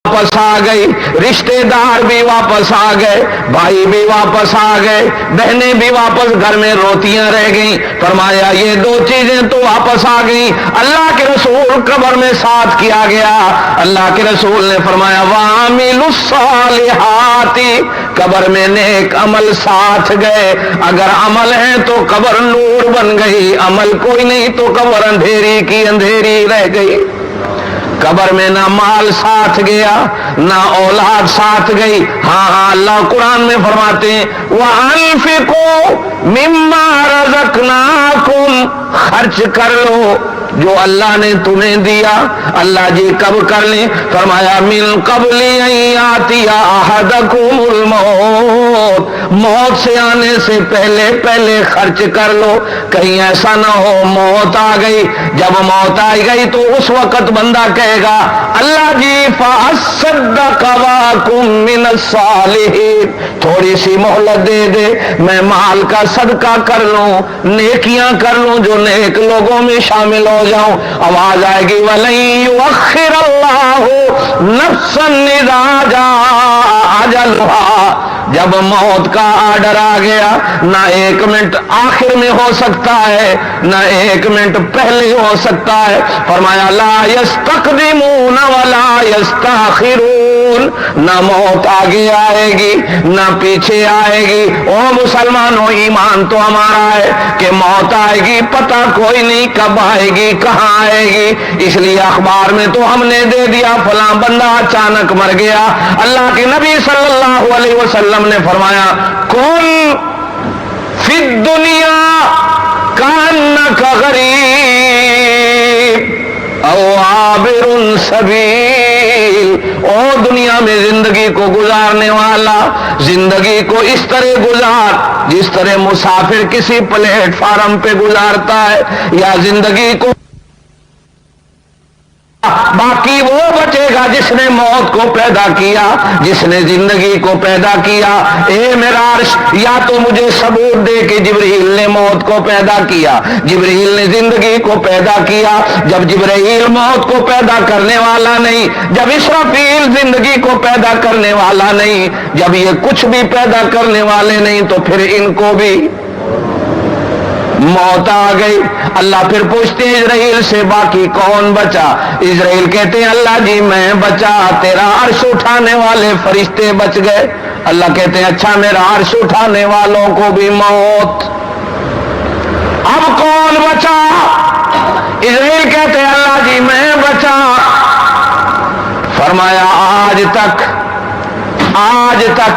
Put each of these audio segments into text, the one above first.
واپس آ گئی, رشتے دار بھی واپس آ گئے, بھائی بھی واپس آ گئے, بہنیں بھی واپس گھر میں روتیاں رہ گئیں. فرمایا یہ دو چیزیں تو واپس آ گئیں. اللہ کے رسول قبر میں ساتھ کیا گیا. اللہ کے رسول نے فرمایا وَعَمِلُوا الصَّالِحَاتِ, قبر میں نیک عمل ساتھ گئے. اگر عمل ہے تو قبر نور بن گئی, عمل کوئی نہیں تو قبر اندھیری کی اندھیری رہ گئی. قبر میں نہ مال ساتھ گیا نہ اولاد ساتھ گئی. ہاں اللہ قرآن میں فرماتے ہیں وَأَنفِقُوا مِمَّا رَزَقْنَاكُمْ, خرچ کر لو جو اللہ نے تمہیں دیا. اللہ جی کب کر لیں؟ فرمایا من قبل ان یاتی احدکم الموت, موت سے آنے سے پہلے پہلے خرچ کر لو. کہیں ایسا نہ ہو موت آ گئی, جب موت آ گئی تو اس وقت بندہ کہے گا اللہ جی فاصدق واکم من الصالحین, تھوڑی سی مہلت دے دے, میں مال کا صدقہ کر لوں, نیکیاں کر لوں, جو نیک لوگوں میں شامل ہو جاؤں. آواز آئے گی وَلَن يُؤَخِّرَ اللَّهُ نَفْسًا إِذَا جَاءَ أَجَلُهَا, جب موت کا آرڈر آ گیا نہ ایک منٹ آخر میں ہو سکتا ہے نہ ایک منٹ پہلے ہو سکتا ہے. فرمایا لا يستقدمون ولا يستاخرون, نہ موت آگے آئے گی نہ پیچھے آئے گی. او مسلمانوں ایمان تو ہمارا ہے کہ موت آئے گی پتہ کوئی نہیں کب آئے گی کہاں آئے گی. اس لیے اخبار میں تو ہم نے دے دیا فلاں بندہ اچانک مر گیا. اللہ کے نبی صلی اللہ علیہ وسلم نے فرمایا کن فی الدنیا کانک غریب او عابر سبیل, او دنیا میں زندگی کو گزارنے والا زندگی کو اس طرح گزار جس طرح مسافر کسی پلیٹ فارم پہ گزارتا ہے, یا زندگی کو باقی وہ بچے گا جس نے موت کو پیدا کیا, جس نے زندگی کو پیدا کیا. اے میرا عرش, یا تو مجھے ثبوت دے کہ جبرائیل نے موت کو پیدا کیا, جبرائیل نے زندگی کو پیدا کیا. جب جبرائیل موت کو پیدا کرنے والا نہیں, جب اسرافیل زندگی کو پیدا کرنے والا نہیں, جب یہ کچھ بھی پیدا کرنے والے نہیں, تو پھر ان کو بھی موت آ گئی. اللہ پھر پوچھتے ہیں اسرائیل سے باقی کون بچا؟ اسرائیل کہتے ہیں اللہ جی میں بچا, تیرا عرش اٹھانے والے فرشتے بچ گئے. اللہ کہتے ہیں اچھا میرا عرش اٹھانے والوں کو بھی موت. اب کون بچا؟ اسرائیل کہتے ہیں اللہ جی میں بچا. فرمایا آج تک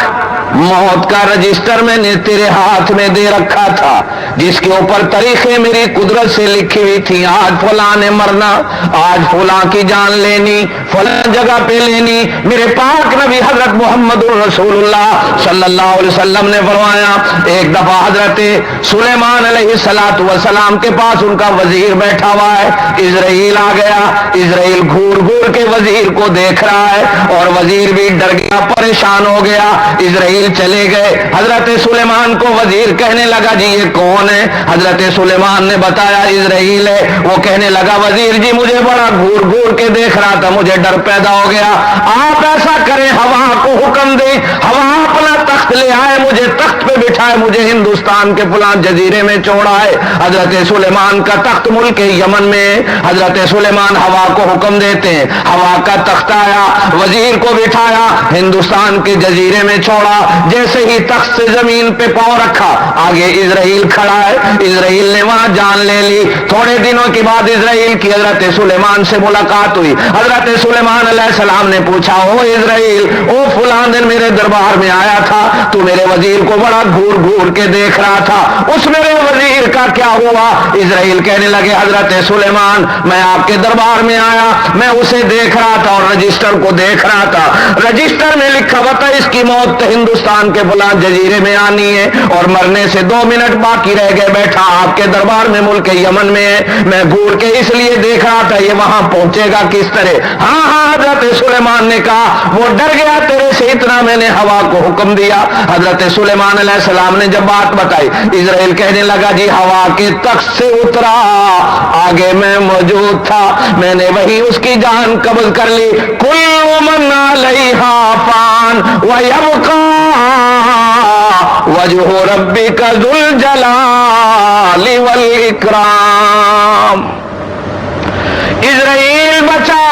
موت کا رجسٹر میں نے تیرے ہاتھ میں دے رکھا تھا, جس کے اوپر تاریخیں میری قدرت سے لکھی ہوئی تھی. آج فلاں نے مرنا, آج فلاں کی جان لینی, فلاں جگہ پہ لینی. میرے پاک نبی حضرت محمد رسول اللہ صلی اللہ علیہ وسلم نے فرمایا ایک دفعہ حضرت سلیمان علیہ الصلوۃ والسلام کے پاس ان کا وزیر بیٹھا ہوا ہے. اسرائیل آ گیا. اسرائیل گھور گھور کے وزیر کو دیکھ رہا ہے اور وزیر بھی ڈر گیا, پریشان ہو گیا. اسرائیل چلے گئے. حضرت سلیمان کو وزیر کہنے لگا جی یہ کون ہے؟ حضرت سلیمان نے بتایا اسرائیل ہے. وہ کہنے لگا وزیر جی مجھے بڑا گھور گھور کے دیکھ رہا تھا, مجھے ڈر پیدا ہو گیا. آپ ایسا کریں ہوا کو حکم دیں, ہوا اپنا تخت لے آئے, مجھے تخت پہ بٹھائے, مجھے ہندوستان کے فلاں جزیرے میں چھوڑائے. حضرت سلیمان کا تخت ملک یمن میں. حضرت سلیمان ہوا کو حکم دیتے ہیں, ہوا کا تخت آیا, وزیر کو بٹھایا, ہندوستان کے جزیرے میں چھوڑا. جیسے ہی تخت سے زمین پہ پاؤں رکھا, آگے اسرائیل کھڑا ہے. اسرائیل نے وہاں جان لے لی. تھوڑے دنوں کے بعد اسرائیل کی حضرت سلیمان سے ملاقات ہوئی. حضرت سلیمان علیہ السلام نے پوچھا او اسرائیل, او فلاں دن میرے دربار میں آیا تھا, تو میرے وزیر کو بڑا گھور گھور کے دیکھ رہا تھا, اس میرے وزیر کا کیا ہوا؟ اسرائیل کہنے لگے حضرت سلیمان میں آپ کے دربار میں آیا, میں اسے دیکھ رہا تھا اور رجسٹر کو دیکھ رہا تھا. رجسٹر میں لکھا ہوا تھا اس کی موت ہندوستان کے فلاں جزیرے میں آنی ہے, اور مرنے سے 2 منٹ باقی رہ گئے. بیٹھا آپ کے دربار میں ملک یمن میں ہے, میں گھور کے اس لیے دیکھ رہا تھا یہ وہاں پہنچے گا کس طرح. ہاں حضرت سلیمان نے کہا وہ ڈر گیا تیرے سے, اتنا میں نے ہوا کو حکم دیا. حضرت سلیمان علیہ السلام نے جب بات بتائی, اسرائیل کہنے لگا جی ہوا کے تخت سے اترا, آگے میں موجود تھا, میں نے وہی اس کی جان قبض کر لی. کل من وَيَبْقَى وَجْهُ رَبِّكَ ذُو الْجَلَالِ وَالْإِكْرَامِ۔ اسرائیل بچا،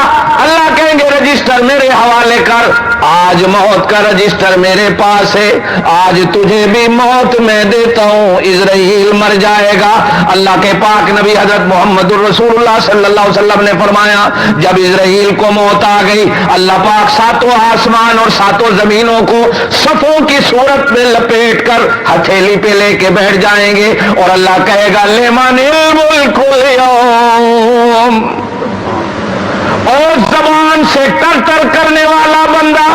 اللہ کہیں گے رجسٹر میرے حوالے کر، آج موت کا رجسٹر میرے پاس ہے، آج تجھے بھی موت میں دیتا ہوں، اسرائیل مر جائے گا۔ اللہ کے پاک نبی حضرت محمد الرسول اللہ صلی اللہ علیہ وسلم نے فرمایا جب اسرائیل کو موت آ گئی، اللہ پاک ساتوں آسمان اور ساتوں زمینوں کو صفوں کی صورت میں لپیٹ کر ہتھیلی پہ لے کے بیٹھ جائیں گے اور اللہ کہے گا لمن الملک اليوم، اور زبان سے ٹر ٹر کرنے والا بندہ،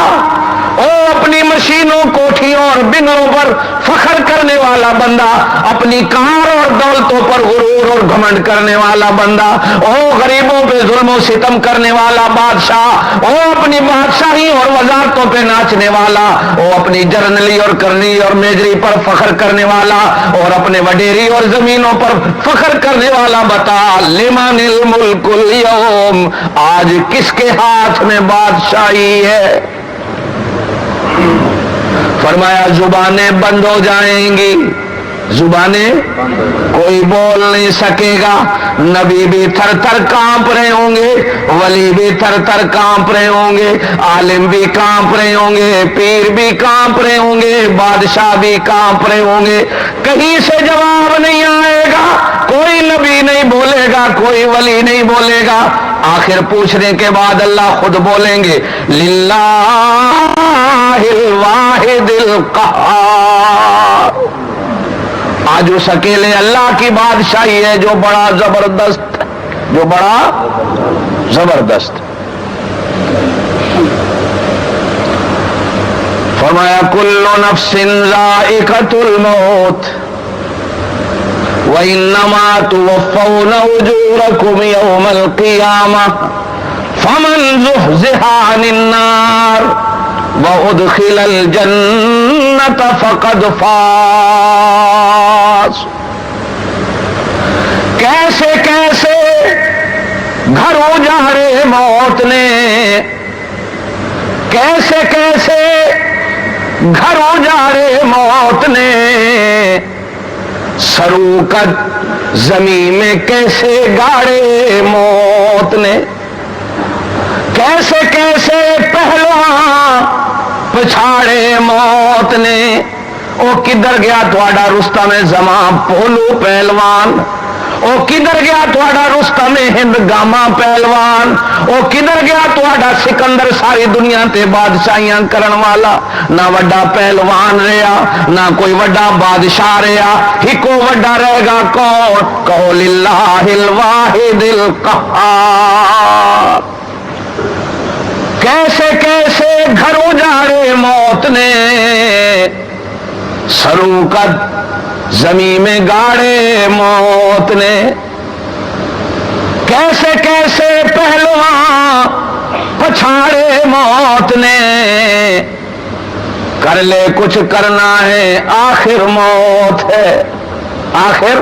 اور اپنی مشینوں کوٹھیوں اور بنگلوں پر فخر کرنے والا بندہ، اپنی کار اور دولتوں پر غرور اور گھمنڈ کرنے والا بندہ، او غریبوں پہ ظلم و ستم کرنے والا بادشاہ، او اپنی بادشاہی اور وزارتوں پہ ناچنے والا، او اپنی جرنلی اور کرنی اور میجری پر فخر کرنے والا، اور اپنے وڈیری اور زمینوں پر فخر کرنے والا، بتا لمن الملک اليوم، آج کس کے ہاتھ میں بادشاہی ہے؟ فرمایا زبانیں بند ہو جائیں گی، زبانیں کوئی بول نہیں سکے گا، نبی بھی تھر تھر کانپ رہے ہوں گے، ولی بھی تھر تھر کانپ رہے ہوں گے، عالم بھی کانپ رہے ہوں گے، پیر بھی کانپ رہے ہوں گے، بادشاہ بھی کانپ رہے ہوں گے، کہیں سے جواب نہیں آئے گا، کوئی نبی نہیں بولے گا، کوئی ولی نہیں بولے گا، آخر پوچھنے کے بعد اللہ خود بولیں گے للہ الواحد القہار، آج اس اکیلے اللہ کی بادشاہی ہے جو بڑا زبردست، جو بڑا زبردست۔ فرمایا کل نفس ذائقۃ الموت وَإِنَّمَا تُوَفَّوْنَ أُجُورَكُمْ يَوْمَ الْقِيَامَةِ فَمَنْ زُحْزِحَ عَنِ النَّارِ وَأُدْخِلَ الْجَنَّةَ فَقَدْ فَازَ۔ کیسے کیسے گھر اجاڑے موت نے، کیسے کیسے گھر اجاڑے موت نے، سروکت زمین میں کیسے گاڑے موت نے، کیسے کیسے پہلوان پچھاڑے موت نے، او کدھر گیا تھوڑا رستم زمان پولو پہلوان، او کدھر گیا تھوڑا رستم ہند گاما پہلوان، او کدھر گیا تھوڑا سکندر ساری دنیا تے بادشاہیاں کرن والا، نہ وڈا پہلوان رہا نہ کوئی وڈا بادشاہ رہا، ہکو وڈا رہے گا کون؟ کہو للہ الواحد القہار۔ کیسے کیسے گھر اجاڑے موت نے، سروکت زمین میں گاڑے موت نے، کیسے کیسے پہلوان پچھاڑے موت نے، کر لے کچھ کرنا ہے آخر موت ہے، آخر۔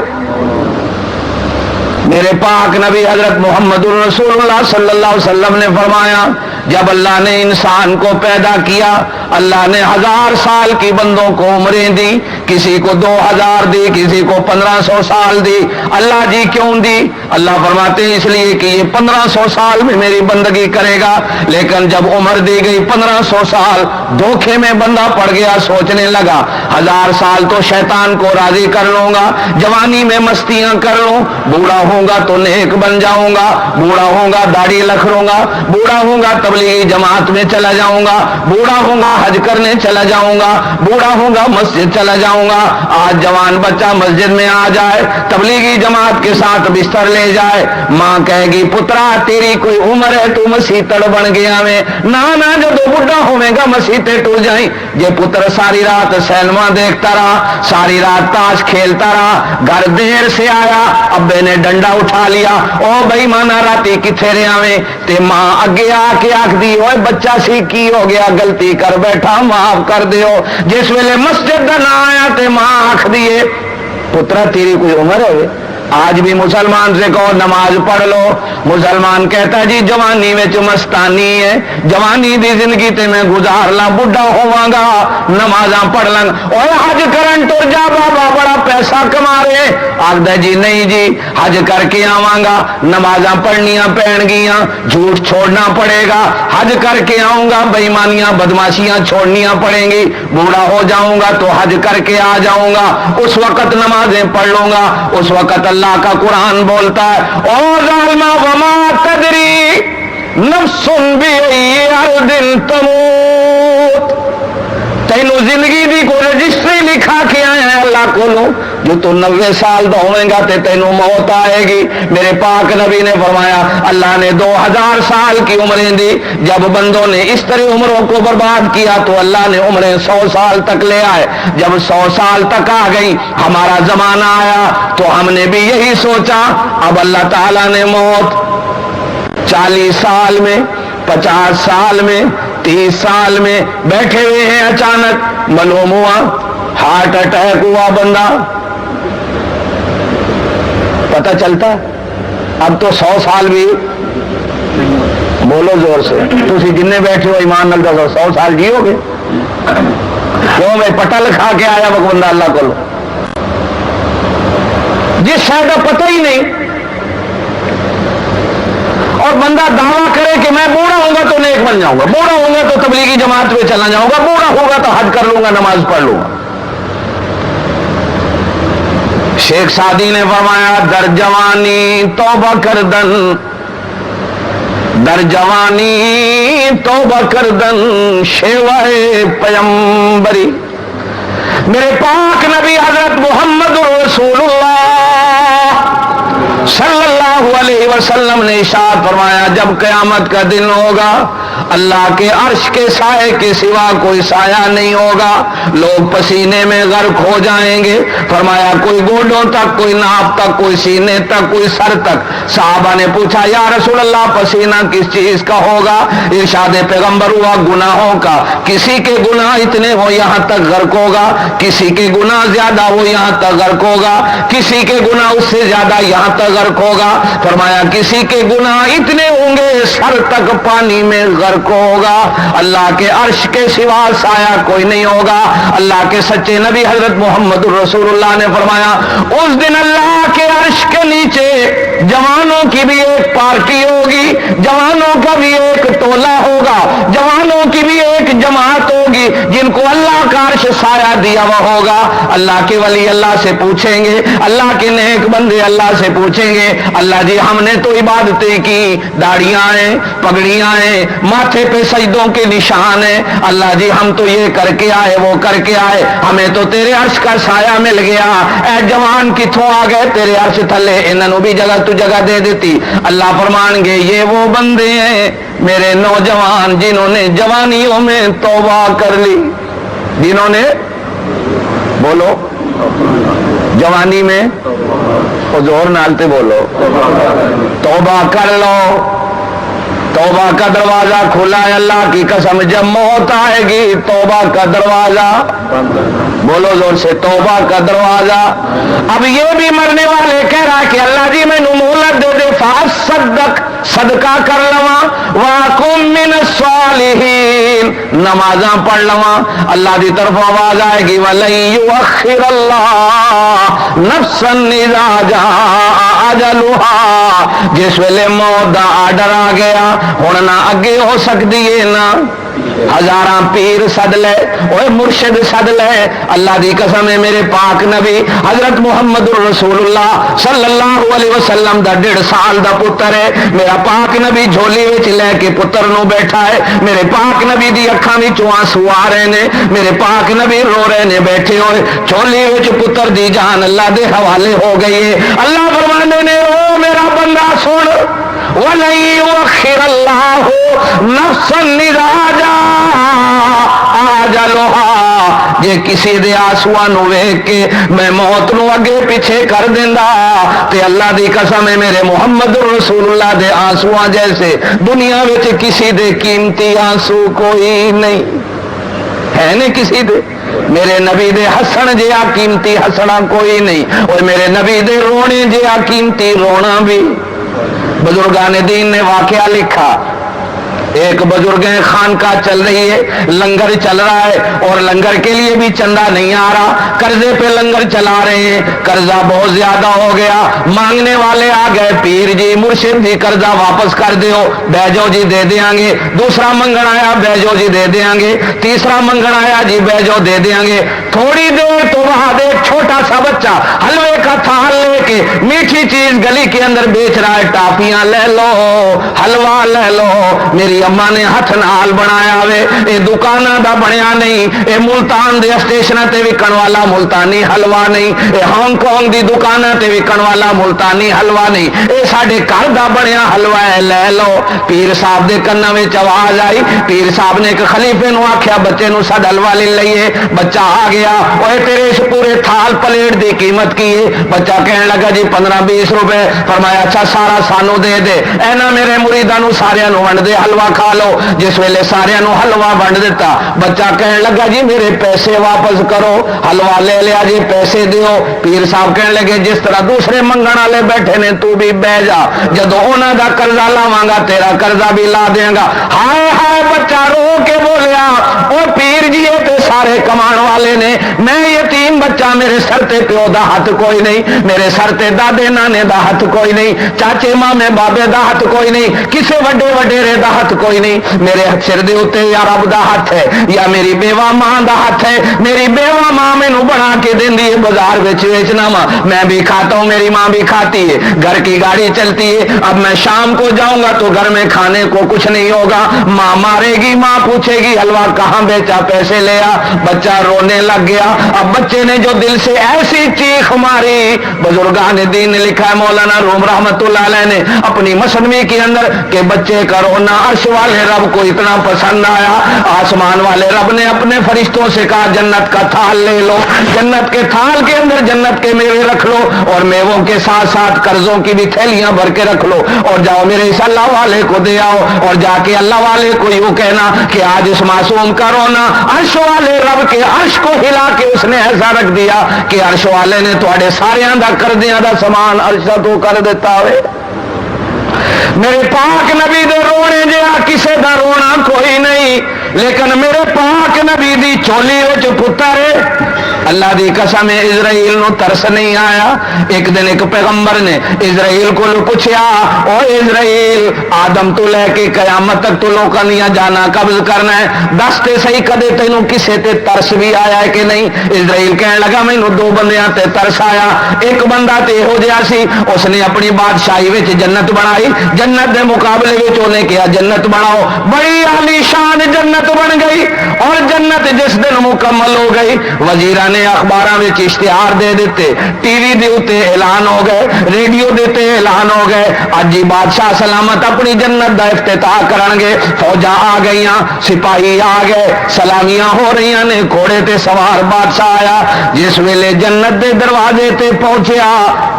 میرے پاک نبی حضرت محمد الرسول اللہ صلی اللہ علیہ وسلم نے فرمایا جب اللہ نے انسان کو پیدا کیا، اللہ نے 1000 سال کی بندوں کو عمریں دی، کسی کو 2000 دی، کسی کو 1500 سال دی۔ اللہ جی کیوں دی؟ اللہ فرماتے ہیں اس لیے کہ یہ 1500 سال میں میری بندگی کرے گا، لیکن جب عمر دی گئی 1500 سال، دھوکے میں بندہ پڑ گیا، سوچنے لگا 1000 سال تو شیطان کو راضی کر لوں گا، جوانی میں مستیاں کر لوں، بوڑھا ہوں گا تو نیک بن جاؤں گا، بوڑھا ہوں گا داڑھی لکھوں گا، بوڑھا ہوں گا تبلیغی جماعت میں چلا جاؤں گا، بوڑھا ہوں گا حج کرنے چلا جاؤں گا، بوڑھا ہوں گا مسجد چلا جاؤں گا۔ آج جوان بچہ مسجد میں آ جائے، تبلیغی جماعت کے ساتھ بستر لے جائے، ماں کہے گی پترا تیری کوئی عمر ہے تو مسیتڑ بن گیا میں، نانا جدو بڈھا ہوئے گا مسیتے ٹوٹ جائیں۔ یہ پتر ساری رات سینما دیکھتا رہا، ساری رات تاش کھیلتا رہا، گھر دیر سے آیا، ابے نے ڈنڈا اٹھا لیا، او بھائی مانا راتی کتھے رہا میں، تے ماں اگے آ کے آکھ دی اوے بچہ سی کی ہو گیا، غلطی کر بیٹھا معاف کر دیو۔ جس ویلے مسجد دا نہ آیا تے ماں آکھ دیے پترا تیری کوئی عمر ہے، آج بھی مسلمان سے کہو نماز پڑھ لو، مسلمان کہتا جی جوانی میں مستانی ہے، جوانی دی زندگی تے میں گزار لا، بڈھا ہوا گا نمازاں پڑھ لیں، اور حج کرن ٹر جا بابا بڑا پیسہ کما رہے، آخدا جی نہیں جی حج کر کے آواں گا، نمازاں پڑھنیاں پین گیاں، جھوٹ چھوڑنا پڑے گا، حج کر کے آؤں گا، بےایمانیاں بدماشیاں چھوڑنیاں پڑیں گی، بوڑھا ہو جاؤں گا تو حج کر کے آ جاؤں گا، اس وقت نمازیں پڑھ لوں گا، اس وقت اللہ کا قرآن بولتا ہے اور ظالما وما تدری نفس بأي أرض تموت، تینوں زندگی دی کو رجسٹری لکھا کے آئے ہیں اللہ کو، جو تو 90 سال دا ہوئے گا تے تینوں موت آئے گی۔ میرے پاک نبی نے فرمایا اللہ نے 2000 سال کی عمریں دی، جب بندوں نے اس طرح عمروں کو برباد کیا تو اللہ نے عمریں 100 سال تک لے آئے، جب 100 سال تک آ گئی ہمارا زمانہ آیا تو ہم نے بھی یہی سوچا اب اللہ تعالیٰ نے موت 40 سال میں 50 سال میں 30 سال میں بیٹھے ہوئے ہیں، اچانک معلوم ہوا ہارٹ اٹیک ہوا بندہ، پتہ چلتا اب تو 100 سال بھی بولو زور سے، تسی جننے بیٹھے ہو ایمان نال دسو 100 سال جیو گے؟ کیوں میں پتہ لکھا کے آیا بندہ اللہ کو، جس شاید کا پتہ ہی نہیں، اور بندہ دعویٰ کرے کہ میں بوڑھا ہوں گا تو نیک بن جاؤں گا، بوڑھا ہوں گا تو تبلیغی جماعت میں چلا جاؤں گا، بوڑھا ہوگا تو حج کر لوں گا، نماز پڑھ لوں گا۔ شیخ سعدی نے فرمایا در جوانی توبہ کردن، در جوانی توبہ کردن شیوہ پیمبری، میرے پاک نبی حضرت محمد رسول اللہ صلی اللہ علیہ وسلم نے ارشاد فرمایا جب قیامت کا دن ہوگا اللہ کے عرش کے سائے کے سوا کوئی سایہ نہیں ہوگا، لوگ پسینے میں غرق ہو جائیں گے، فرمایا کوئی گوڈوں تک، کوئی ناپ تک، کوئی سینے تک، کوئی سر تک۔ صحابہ نے پوچھا یا رسول اللہ پسینہ کس چیز کا ہوگا؟ ارشاد پیغمبر ہوا گناہوں کا، کسی کے گناہ اتنے ہو یہاں تک غرق ہوگا، کسی کے گناہ زیادہ ہو یہاں تک غرق ہوگا، کسی کے گناہ اس سے زیادہ یہاں تک غرق ہوگا، فرمایا کسی کے گناہ اتنے ہوں گے سر تک پانی میں غرق ہوگا، اللہ کے عرش کے سوا سایہ کوئی نہیں ہوگا۔ اللہ کے سچے نبی حضرت محمد رسول اللہ نے فرمایا اس دن اللہ کے عرش کے نیچے جوانوں کی بھی ایک پارٹی ہوگی، جوانوں کا بھی ایک ٹولہ ہوگا، جوانوں کی بھی ایک جماعت ہوگی جن کو اللہ کا عرش سایہ دیا ہوا ہوگا۔ اللہ کے ولی اللہ سے پوچھیں گے، اللہ کے نیک بندے اللہ سے پوچھیں گے اللہ جی ہم نے تو عبادتیں کی، داڑیاں ہیں، پگڑیاں ہیں، ماتھے پہ سجدوں کے نشان ہیں، اللہ جی ہم تو یہ کر کے آئے وہ کر کے آئے، ہمیں تو تیرے عرش کا سایہ مل گیا، اے جوان کتھوں آ گئے تیرے عرش تھلے، انہوں بھی جگہ تو جگہ دے دیتی۔ اللہ فرمان گے یہ وہ بندے ہیں میرے نوجوان جنہوں نے جوانیوں میں توبہ کر لی، جنہوں نے بولو جوانی میں زور نالتے بولو توبہ کر لو، توبہ کا دروازہ کھلا ہے اللہ کی قسم، جب موت آئے گی توبہ کا دروازہ بولو زور سے توبہ کا دروازہ۔ اب یہ بھی مرنے والے کہہ رہا کہ اللہ جی میں مہلت دے دے فاصدق صدقہ کر لواں واکم من الصالحین نمازاں پڑھ لواں، اللہ دی طرف آواز آئے گی ولن یؤخر اللہ نفسا اذا جاء اجلها، جس ویلے موت دا آرڈر آ گیا ہن نہ اگے ہو سکتی ہے نہ ہزاراں پیر سد لے اوے مرشد سد لے، اللہ دی قسم ہے میرے پاک نبی حضرت محمد رسول اللہ صلی اللہ علیہ وسلم دا 1.5 سال دا پتر ہے، میرا پاک نبی جھولی وچ لے کے پتر نو بیٹھا ہے، میرے پاک نبی دی اکھاں وچوں آنسو آ رہے نے، میرے پاک نبی رو رہے نے بیٹھے ہوئے، جھولی وچ پتر دی جان اللہ دے حوالے ہو گئی ہے۔ اللہ فرماندے نے او میرا بندہ سن وَلَن يُؤَخِّرَ اللَّهُ نَفْسًا إِذَا جَاءَ أَجَلُهَا، جے کسی دے آنسواں نو ویکھ کے میں موت نو اگے پیچھے کر دیندا تے اللہ دی قسم ہے میرے محمد رسول اللہ دے آنسواں جیسے دنیا وچ کسی دے قیمتی آنسو کوئی نہیں ہے، نہیں کسی دے میرے نبی دے ہسن جہا قیمتی ہسنا کوئی نہیں، اور میرے نبی دے رونے جہا قیمتی رونا بھی۔ بزرگان دین نے واقعہ لکھا، ایک بزرگ خانقاہ چل رہی ہے، لنگر چل رہا ہے اور لنگر کے لیے بھی چندہ نہیں آ رہا، قرضے پہ لنگر چلا رہے ہیں، قرضہ بہت زیادہ ہو گیا، مانگنے والے آ گئے، پیر جی مرشد جی قرضہ واپس کر دیو، بیجو جی دے دیاں گے، دوسرا منگن آیا بیجو جی دے دیاں گے، تیسرا منگن آیا جی بیجو دے دیاں گے۔ تھوڑی دیر تو وہاں دے چھوٹا سا بچہ حلوے کا تھال لے کے میٹھی چیز گلی کے اندر بیچ رہا ہے، ٹافیاں لے لو، حلوہ لے لو، میری اما نے ہاتھ نال بنایا وے، اے دکاناں دا بنیا نہیں، اے ملتان دے اسٹیشن تے وکن والا ملتانی حلوہ نہیں، اے ہانگ کانگ دی دکاناں تے وکن والا ملتانی حلوہ نہیں، اے ساڈے گھر دا بنیا حلوہ ہے، لے لو۔ پیر صاحب دے کنا وچ آواز آئی، پیر صاحب نے ایک خلیفے نو آکھیا بچے نو ساڈا حلوہ لے لئیے، بچہ آ گیا، اوے تیرے اس پورے تھال پلیٹ دی قیمت کی ہے؟ بچہ کہنے لگا جی 15-20 روپے۔ فرمایا اچھا سارا سانو دے دے، اینا میرے مریداں نو سارے نو ونڈ دے، حلوہ کھا لو۔ جس ویلے سارے نو حلوہ ونڈ دیتا، بچہ کہنے لگا جی میرے پیسے واپس کرو، حلوہ لے لیا جی پیسے دیو۔ پیر صاحب کہنے لگے جس طرح دوسرے منگن والے بیٹھے نے تو بھی بہ جا، جدو انہاں دا قرضہ لاواں گا تیرا قرضہ بھی لا دیاں گا۔ ہائے ہائے بچہ رو کے بولیا او پیر جی یہ تے سارے کمان والے نے، میں یتیم بچہ، میرے سر تے پیو دا ہاتھ کوئی نہیں، میرے سر تے دادے نانے دا ہاتھ کوئی نہیں، چاچے مامے بابے دا ہاتھ کوئی نہیں، کسے وڈے وڈیرے دا ہاتھ کوئی نہیں، میرے سر دے اوتے یا رب دا ہاتھ ہے یا میری بیوہ ماں دا ہاتھ ہے۔ میری بیوہ ماں مینوں بنا کے دیندی ہے، بازار وچ ویچنا میں بھی کھاتا ہوں، میری ماں بھی کھاتی ہے، گھر کی گاڑی چلتی ہے۔ اب میں شام کو جاؤں گا تو گھر میں کھانے کو کچھ نہیں ہوگا، ماں مارے گی، ماں پوچھے گی حلوہ کہاں بیچا، پیسے لے آ۔ بچہ رونے لگ گیا۔ اب بچے نے جو دل سے ایسی چیخ ماری، بزرگان دین نے لکھا ہے مولانا روم رحمت اللہ علیہ نے اپنی مثنوی کے اندر کہ بچے کا رونا عرش والے رب کو اتنا پسند آیا، آسمان والے رب نے اپنے فرشتوں سے کہا جنت کا تھال لے لو، جنت کے تھال کے اندر جنت کے میوے رکھ لو اور میووں کے ساتھ ساتھ قرضوں کی بھی تھیلیاں بھر کے رکھ لو، اور جاؤ میرے اس اللہ والے کو دے آؤ، اور جا کے اللہ والے کو یوں کہنا کہ آج اس معصوم کا رونا عرش والے رب کے عرش کو ہلا کے اس نے ایسا رکھ دیا کہ عرش والے نے تھوڑے سارے دا قرضیاں دا سامان عرش تو کر دیتا ہوئے۔ میرے پاک نبی دے رونے جہا کسے دا رونا کوئی نہیں، لیکن میرے پاک نبی دی چولی وچ پتر اللہ دی قسم اسرائیل نو ترس نہیں آیا۔ ایک دن ایک پیغمبر نے اسرائیل کو پوچھا او اسرائیل آدم تو لے کے قیامت تک تو لوکاں دیا جانا قبض کرنا ہے، دس تے صحیح کدے تینوں کسے تے ترس بھی آیا ہے کہ نہیں؟ اسرائیل کہنے لگا مینوں دو بندیاں تے ترس آیا، ایک بندہ تے ہو جہا سی اس نے اپنی بادشاہی وچ جنت بنائی، جنت دے مقابلے وچ انہیں کہا جنت بناؤ، بڑی عالی شان جنت بن گئی، اور جنت جس دن مکمل ہو گئی وزیراں نے اخباراں وچ اشتہار دے دیتے، ٹی وی دے اوتے اعلان ہو گئے، ریڈیو دے تے اعلان ہو گئے اج ہی بادشاہ سلامت اپنی جنت دا افتتاح کرن گے، فوجاں آ گئیاں، سپاہی آ گئے، سلامیاں ہو رہی نے، گھوڑے تے سوار بادشاہ آیا، جس ویلے جنت دے دروازے تے پہنچیا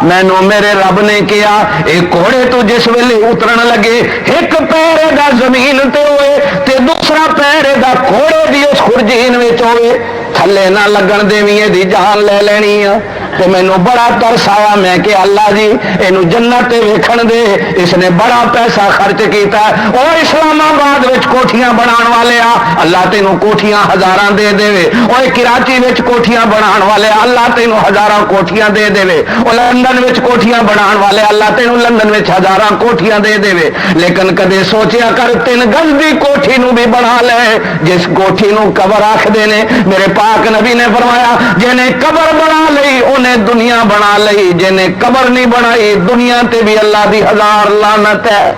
مینوں میرے رب نے کہا اے گھوڑے تو جس ویلے اترن لگے ایک پیر دا زمین تے ہوئے تے دوسرا پیر دا گھوڑے دی اس خرجین وچ ہوئے، تھلے نہ لگن دیویں دی جان لے لینی ہے۔ تو مینوں بڑا ترس آیا، میں کہ اللہ جی اینو جنت ویکھن دے، اس نے بڑا پیسہ خرچ کیتا ہے، اور اسلام آباد وچ کوٹھیاں بنان والے آ اللہ تینوں کوٹھیاں ہزاراں دے دے، اور کراچی وچ کوٹھیاں بنان والے اللہ تینوں ہزاراں کوٹھیاں دے دے، اور لندن وچ کوٹھیاں بنان والے اللہ تینوں لندن وچ ہزاراں کوٹھیاں دے دے، لیکن کدے سوچیا کر 3 گز دی کوٹھی نو بھی بنا لے جس کوٹھی نو قبر آکھدے نے۔ میرے پاک نبی نے فرمایا جنہیں قبر بنا لئی انہیں دنیا بنا لئی، جنہیں قبر نہیں بنائی دنیا تے بھی اللہ دی 1000 لعنت ہے۔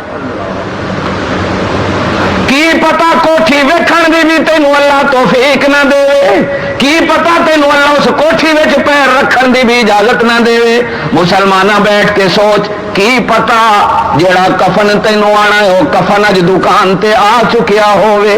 کی پتا کوٹھی ویکھن دی بھی تینوں اللہ توفیق نہ دے، کی پتا تینوں اللہ اس کوٹھی وچ پیر رکھن دی بھی اجازت نہ دے۔ مسلمانہ بیٹھ کے سوچ کی پتا جیڑا کفن تینوں آنا ہے وہ کفن اج دکان تے آ چکیا ہوئے،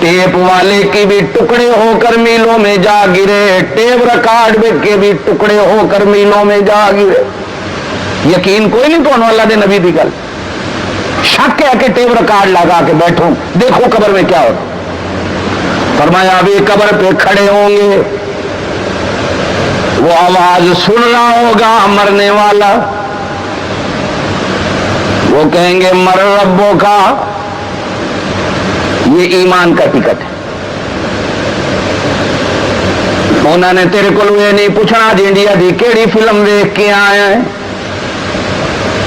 ٹیپ والے کی بھی ٹکڑے ہو کر میلوں میں جا گرے، ٹیپ ریکارڈ کے بھی ٹکڑے ہو کر میلوں میں جا گرے۔ یقین کوئی نہیں تو اللہ دے نبی دی گل، شک ہے کہ ٹیپ ریکارڈ لگا کے بیٹھوں دیکھو قبر میں کیا ہوتا۔ فرمایا ابھی قبر پہ کھڑے ہوں گے، وہ آواز سن رہا ہوگا مرنے والا، وہ کہیں گے مر ربوں کا، یہ ایمان کا ٹکٹ ہے۔ انہوں نے تیرے کو یہ نہیں پوچھنا جی انڈیا دی کیڑی فلم ویکھ کے آئے ہیں،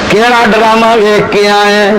کیڑا ڈرامہ ویکھ کے آئے ہیں،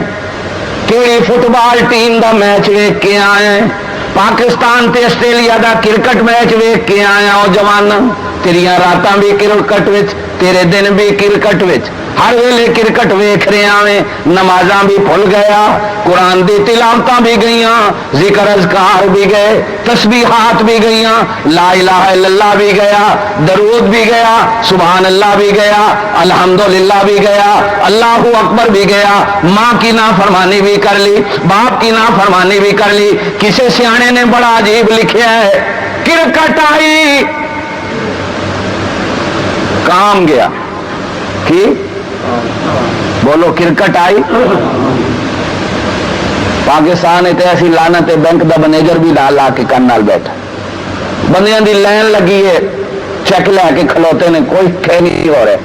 کیڑی فٹ بال ٹیم دا میچ ویکھ کے آئے ہیں، پاکستان تے آسٹریلیا دا کرکٹ میچ ویکھ کے آئے ہیں۔ او جوانا تیریاں راتاں بھی کرکٹ وچ، تیرے دن بھی کرکٹ وچ، ہر ویلے کرکٹ ویکھ رہے آویں، نمازاں بھی بھول گیا، قرآن دی تلاوتاں بھی گئیاں، ذکر اذکار بھی گئے، تسبیحات بھی گئیاں، لا الہ الا اللہ بھی گیا، درود بھی گیا، سبحان اللہ بھی گیا، الحمدللہ بھی گیا، اللہ اکبر بھی گیا، ماں کی نافرمانی بھی کر لی، باپ کی نافرمانی بھی کر لی۔ کسی سیانے نے بڑا عجیب لکھیا ہے، کرکٹ آئی کام گیا، کی بولو کرکٹ آئی پاکستان ایسی لعنت بینک دا مینیجر بھی لا کے کن نال بیٹھا، بندیاں دی لائن لگی ہے، چیک لے کے کھلوتے نے، کوئی کھے نہیں ہو رہے،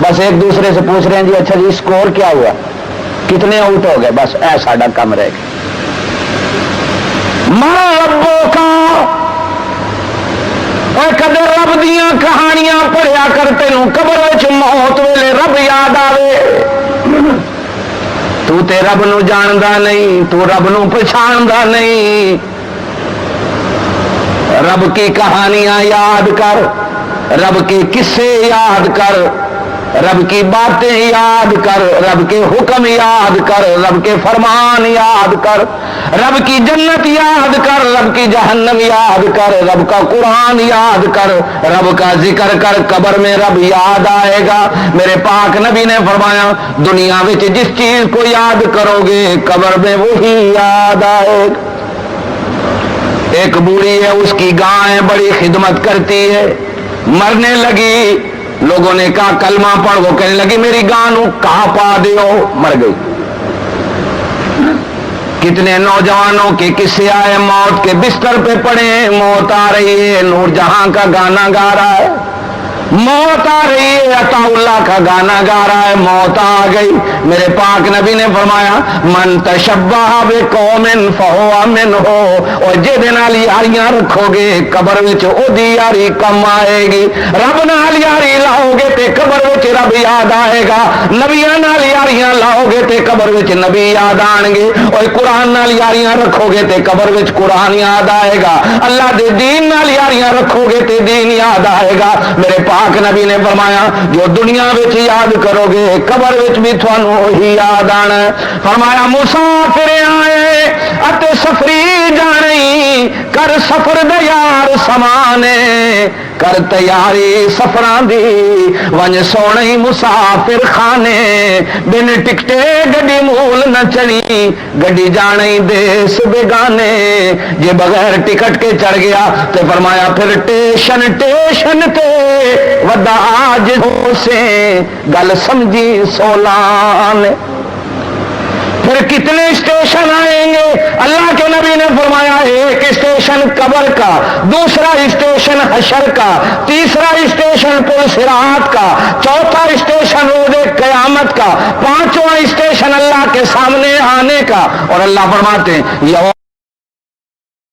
بس ایک دوسرے سے پوچھ رہے ہیں جی اچھا جی اسکور کیا ہوا، کتنے آؤٹ ہو گئے، بس اے ساڈا کم رہ گیا۔ مر ربوں کا، اور کدے رب دیاں کہانیاں پڑھیا کر تینوں قبر وچ موت ویلے رب یاد آوے، تو تے رب نو جاندا نہیں، تو رب نو پہچاندا نہیں، رب کی کہانیاں یاد کر، رب کے قصے یاد کر، رب کی باتیں یاد کر، رب کے حکم یاد کر، رب کے فرمان یاد کر، رب کی جنت یاد کر، رب کی جہنم یاد کر، رب کا قرآن یاد کر، رب کا ذکر کر، قبر میں رب یاد آئے گا۔ میرے پاک نبی نے فرمایا دنیا میں جس چیز کو یاد کرو گے قبر میں وہی یاد آئے گا۔ ایک بوڑھی ہے، اس کی گائیں بڑی خدمت کرتی ہے، مرنے لگی، لوگوں نے کہا کلمہ پڑھ، وہ کہنے لگی میری گاں نو کہاں پا دیو، مر گئی۔ کتنے نوجوانوں کے قصے آئے، موت کے بستر پہ پڑے، موت آ رہی ہے، نور جہاں کا گانا گا رہا ہے، موت آ رہی ہے، عطا اللہ کا گانا گا رہا ہے، موت آ گئی۔ میرے پاک نبی نے فرمایا من تشبہ بقوم فہو منہ، اور جہدے نال یاریاں رکھو گے قبر وچ اودی یاری کم آئے گی۔ رب نال یاری لاؤ گے تے قبر وچ رب یاد آئے گا، نبیاں نال یاریاں لاؤ گے تے قبر وچ نبی یاد آن گے، اور قرآن نال یاریاں رکھو گے تے قبر وچ قرآن یاد آئے گا، اللہ دے دین نال یاریاں رکھو گے تے دین یاد آئے گا۔ میرے پاک نبی نے فرمایا جو دنیا وچ یاد کرو گے قبر وچ بھی تھانوں وہی یاد آنا ہے۔ فرمایا مسافر آئے اتے سفری جانے، کر سفر دے یار سمانے، کر تیاری سفراں دی ونج سونے مسافر خانے، بن ٹکٹے گڈی مول نہ چلی، گڈی جانے دیس بیگانے، جے بغیر ٹکٹ کے چڑھ گیا تے فرمایا پھر ٹیشن تے ودا آج ہو سے گل سمجھی سولان۔ پھر کتنے اسٹیشن آئیں گے؟ اللہ کے نبی نے فرمایا ایک اسٹیشن قبر کا، دوسرا اسٹیشن حشر کا، تیسرا اسٹیشن پل صراط کا، چوتھا اسٹیشن روز قیامت کا، پانچواں اسٹیشن اللہ کے سامنے آنے کا۔ اور اللہ فرماتے ہیں